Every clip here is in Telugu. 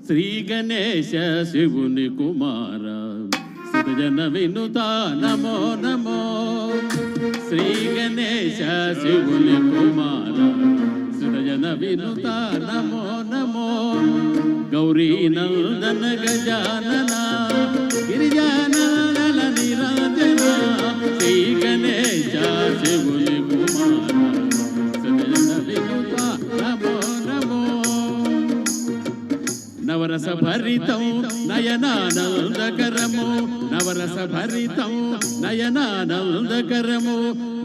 శ్రీ గణేశ శివుని కుమార సృజన వినుత నమో నమో. శ్రీ గణేశ శివుని కుమార సృజన వినుత నమో నమో. గౌరీ నందన గజానన గిరిజానన నిరంజన. శ్రీ గణేశ శివుని కుమార సృజన వినుత నమో నమో. నవరస భరితం నయనానందకరము, నవరస భరితం నయనానందకరము.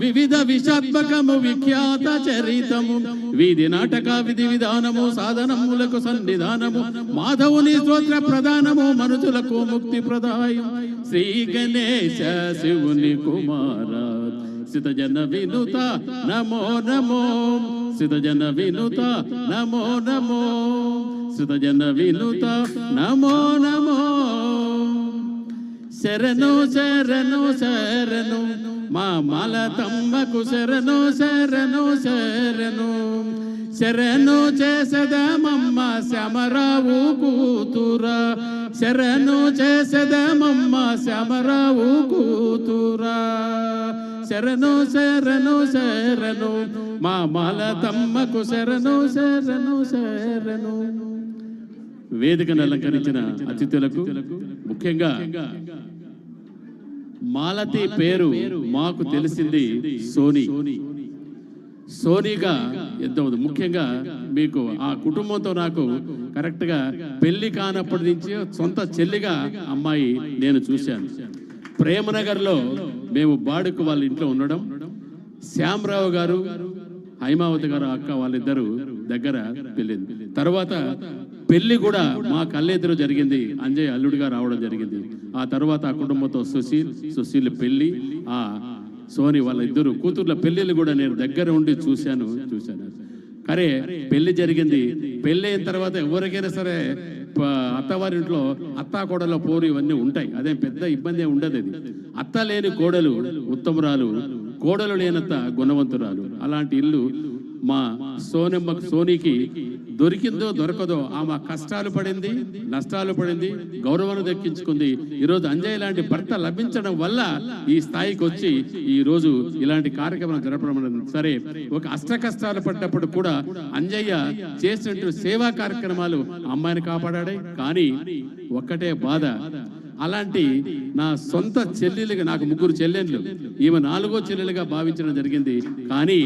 వివిధ విషాత్మకము విఖ్యాత చరితము, వీధి నాటక విధి విధానము, సాధనములకు సన్నిధానము, మాధవుని స్తోత్ర ప్రధానము, మనుషులకు ముక్తి ప్రదాయం. శ్రీ గణేశ శివుని కుమార సితజన వినుత నమో నమో. సితజన వినుత నమో నమో. సితజన వినుత నమో నమో. శరణు శరణు శరణు మా మలతమ్మకు శరణు శరణు శరణు. శరణు చేసదమమ్మ శ్యామరావు కూతురా, శరణు చేసదమమ్మ శ్యామరావు కూతురా. శరణు శరణు శరణు మా మలతమ్మకు శరణు శరణు శరణు. వేదికను అలంకరించిన అతిథులకు, ముఖ్యంగా మాలతి పేరు మాకు తెలిసింది సోనీ. సోనీగా ఎంత ఉంది. ముఖ్యంగా మీకు ఆ కుటుంబంతో నాకు కరెక్ట్గా పెళ్లి కానప్పటి నుంచి సొంత చెల్లిగా అమ్మాయి నేను చూశాను. ప్రేమనగర్లో మేము బాడుకు వాళ్ళ ఇంట్లో ఉండడం, శ్యామరావు గారు హైమావతి గారు అక్క వాళ్ళిద్దరు దగ్గర పెళ్ళింది. తర్వాత పెళ్లి కూడా మా కళ్ళెదురు జరిగింది. అంజయ్ అల్లుడిగా రావడం జరిగింది. ఆ తర్వాత ఆ కుటుంబంతో సుశీల్ పెళ్లి, ఆ సోని వాళ్ళ ఇద్దరు కూతుర్ల పెళ్లిళ్ళు కూడా నేను దగ్గర ఉండి చూశాను. కరే పెళ్లి జరిగింది. పెళ్లి అయిన తర్వాత ఎవరికైనా సరే అత్తవారింట్లో అత్తా కోడల పోరు ఇవన్నీ ఉంటాయి. అదేం పెద్ద ఇబ్బంది ఉండదు. అది అత్త లేని కోడలు ఉత్తమురాలు, కోడలు లేనంత గుణవంతురాలు. అలాంటి ఇల్లు మా సోనీకి దొరికిందో దొరకదో ఆమె కష్టాలు పడింది, నష్టాలు పడింది, గౌరవాన్ని దక్కించుకుంది. ఈరోజు అంజయ్ లాంటి భర్త లభించడం వల్ల ఈ స్థాయికి వచ్చి ఈ రోజు ఇలాంటి కార్యక్రమం జరపడం. సరే, ఒక అష్ట కష్టాలు పడ్డప్పుడు కూడా అంజయ్య చేసినట్టు సేవా కార్యక్రమాలు అమ్మాయిని కాపాడాడు. కానీ ఒక్కటే బాధ, అలాంటి నా సొంత చెల్లెలుగా, నాకు 3 చెల్లెళ్ళు, ఈమె 4వ చెల్లెలుగా భావించడం జరిగింది. కానీ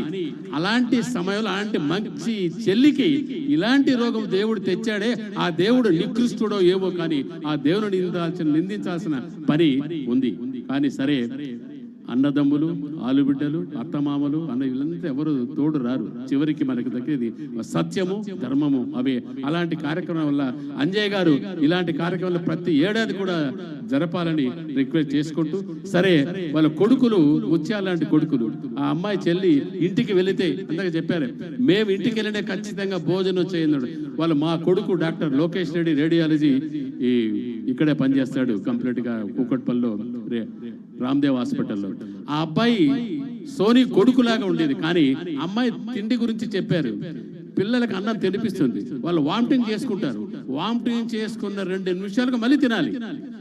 అలాంటి సమయంలో అలాంటి మంచి చెల్లికి ఇలాంటి రోగం దేవుడు తెచ్చాడే, ఆ దేవుడు నికృష్టుడో ఏమో, కానీ ఆ దేవుని నిందించాల్సిన పని ఉంది. కానీ సరే, అన్నదమ్ములు, ఆలుబిడ్డలు, అత్తమామలు అన్న వీళ్ళంతా ఎవరు తోడు రారు. చివరికి మనకు దక్కేది సత్యము, ధర్మము. అవే అలాంటి కార్యక్రమం వల్ల అంజయ్ గారు ఇలాంటి కార్యక్రమాలు ప్రతి ఏడాది కూడా జరపాలని రిక్వెస్ట్ చేసుకుంటూ, సరే వాళ్ళ కొడుకులు ముత్యాలాంటి కొడుకులు, ఆ అమ్మాయి చెల్లి ఇంటికి వెళితే అంతగా చెప్పారు, మేము ఇంటికి వెళ్ళినే ఖచ్చితంగా భోజనం చేయన్నాడు. వాళ్ళు మా కొడుకు డాక్టర్ లోకేష్ రెడ్డి రేడియాలజీ ఇక్కడే పనిచేస్తాడు కంప్లీట్గా కూకట్పల్లిలో రామ్దేవ్ హాస్పిటల్లో. ఆ అబ్బాయి సోనీ కొడుకులాగా ఉండేది. కానీ అమ్మాయి తిండి గురించి చెప్పారు. పిల్లలకు అన్నం తినిపిస్తుంది, వాళ్ళు వామిటింగ్ చేసుకుంటారు. వామిటింగ్ చేసుకున్న 2 నిమిషాలకు మళ్ళీ తినాలి.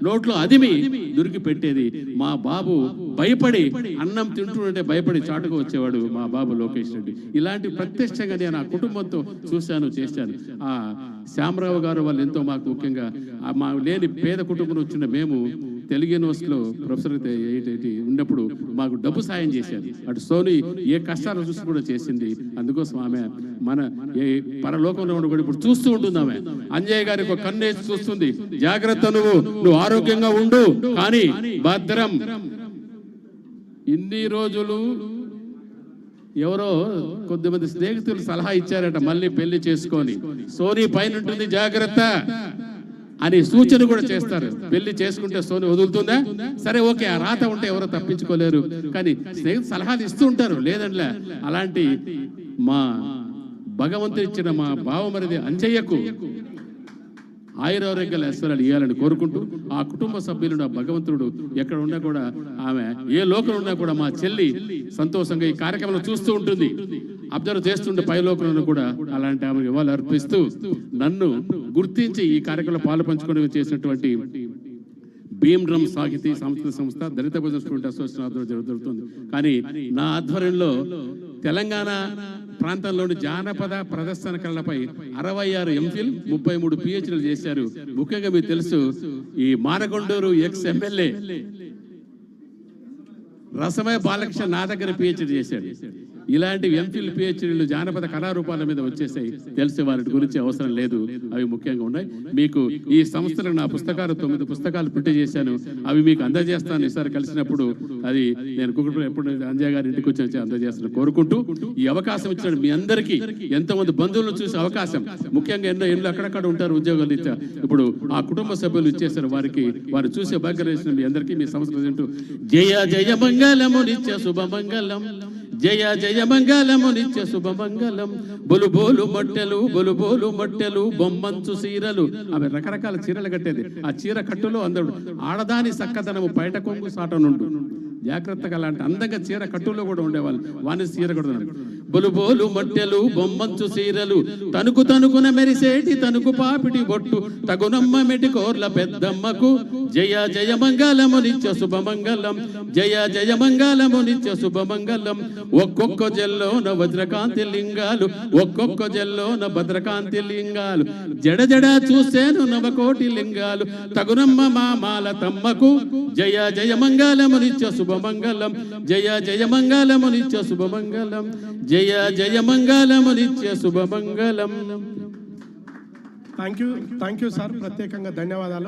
నోట్లో అదిమి దొరికి పెట్టేది. మా బాబు భయపడి అన్నం తింటుంటే భయపడి చాటుకు వచ్చేవాడు మా బాబు లోకేష్ రెడ్డి. ఇలాంటి ప్రత్యక్షంగా నేను ఆ కుటుంబంతో చూశాను, చేశాను. ఆ శ్యామరావు గారు వాళ్ళు ఎంతో మాకు, ముఖ్యంగా మా లేని పేద కుటుంబం వచ్చిన మేము తెలుగు యూనివర్సిటీలో ప్రొఫెసర్ ఉన్నప్పుడు మాకు డబ్బు సాయం చేశారు. అటు సోని ఏ కష్టాలు చూసి కూడా చేసింది. అందుకోసం ఆమె మన పరలోకంలో కూడా ఇప్పుడు చూస్తూ ఉంటుంది. ఆమె అంజయ్ గారికి ఒక కన్నేసి చూస్తుంది, జాగ్రత్త, నువ్వు ఆరోగ్యంగా ఉండు, కానీ భద్రం. ఇన్ని రోజులు ఎవరో కొద్దిమంది స్నేహితులు సలహా ఇచ్చారట, మళ్ళీ పెళ్లి చేసుకొని సోనీ పైన ఉంటుంది జాగ్రత్త అని సూచన కూడా చేస్తారు. పెళ్లి చేసుకుంటే సోని వదులుతుందా? సరే, ఓకే, ఆ రాత ఉంటే ఎవరో తప్పించుకోలేరు. కానీ స్నేహితులు సలహాలు ఇస్తూ ఉంటారు, లేదంటే. అలాంటి మా భగవంతుడు ఇచ్చిన మా బావమరిది అంజయ్యకు ఆయురారోగ్యాల ఐశ్వర్యాలు ఇవ్వాలని కోరుకుంటూ, ఆ కుటుంబ సభ్యులను ఆ భగవంతుడు ఎక్కడ ఉన్నా కూడా, ఆమె ఏ లోకం ఉన్నా కూడా మా చెల్లి సంతోషంగా ఈ కార్యక్రమంలో చూస్తూ ఉంటుంది. అబ్జర్వ్ చేస్తుండే పైలోకంలో కూడా అలాంటి ఆమె ఇవాళ అర్పిస్తూ నన్ను గుర్తించి ఈ కార్యక్రమంలో పాలు పంచుకొని చేసినటువంటి భీమ్రమ్ సాహితీ సాంస్కృతిక సంస్థ దళిత బహుజన స్టూడెంట్ అసోసియేషన్ ఆధ్వర్యంలో జరుగుతుంది. కానీ నా ఆధ్వర్యంలో తెలంగాణ ప్రాంతంలోని జానపద ప్రదర్శన కళలపై 66 ఎంఫిల్ 33 పిహెచ్డీలు చేశారు. ముఖ్యంగా మీకు తెలుసు ఈ మానగొండూరు ఎక్స్ ఎమ్మెల్యే రసమయ బాలకృష్ణ నా దగ్గర పిహెచ్డీ చేశాడు. ఇలాంటి ఎంఫిల్ పిహెచ్డీలు జానపద కళారూపాల మీద వచ్చేసాయి. తెలిసే వారి గురించి అవసరం లేదు, అవి ముఖ్యంగా ఉన్నాయి. మీకు ఈ సంస్థలో నా పుస్తకాలు 9 పుస్తకాలు ప్రింట్ చేశాను, అవి మీకు అందజేస్తాను. ఈసారి కలిసినప్పుడు అది నేను కుటుంబం ఎప్పుడు అంజయ్ గారి ఇంటికి వచ్చి అందజేస్తాను కోరుకుంటూ ఈ అవకాశం ఇచ్చిన మీ అందరికీ, ఎంతోమంది బంధువులను చూసే అవకాశం, ముఖ్యంగా ఎన్నో ఇళ్ళు అక్కడక్కడ ఉంటారు ఉద్యోగాలు ఇచ్చా, ఇప్పుడు ఆ కుటుంబ సభ్యులు ఇచ్చేసారు. వారికి వారు చూసే భాగ్యం చేసిన మీ అందరికీ మీ సంస్థ తింటూ జయ జయ మంగళము నిత్య శుభమంగళం, జయ జయ మంగళము నిత్య శుభమంగళం, బొలు బోలు మట్టెలు బొమ్మంచు చీరలు. ఆమె రకరకాల చీరలు కట్టేది. ఆ చీర కట్టులో అందడు ఆడదాని సక్కదనము బయట కొంగు సాటనుండు. జాగ్రత్తగా అలాంటి అందంగా చీర కట్టులో కూడా ఉండేవాళ్ళు. వాణి చీర కడుతున్నాడు. బొలు మట్టెలు బొమ్మంచు చీరలు, తనుకున మెరిసేటి తనుకు పాపిటి బొట్టు, తగునమ్మ మెటికోర్ల పెద్దమ్మకు జయ జయ మంగళము నిత్య శుభమంగళం, జయ జయ మంగళము నిత్య శుభమంగళం. ఒక్కొక్క జల్లోన వజ్రకాంతి లింగాలు, ఒక్కొక్క జల్లోన భద్రకాంతి లింగాలు, జడ చూసేను నవకోటి లింగాలు, తగునమ్మ మామాల తమ్మకు జయ జయ మంగళము నిత్య శుభమంగళం, జయ జయ మంగళము నిత్య శుభమంగళం, జయ జయ మంగళము నిత్య శుభమంగళం. థ్యాంక్ యూ సార్, ప్రత్యేకంగా ధన్యవాదాలు.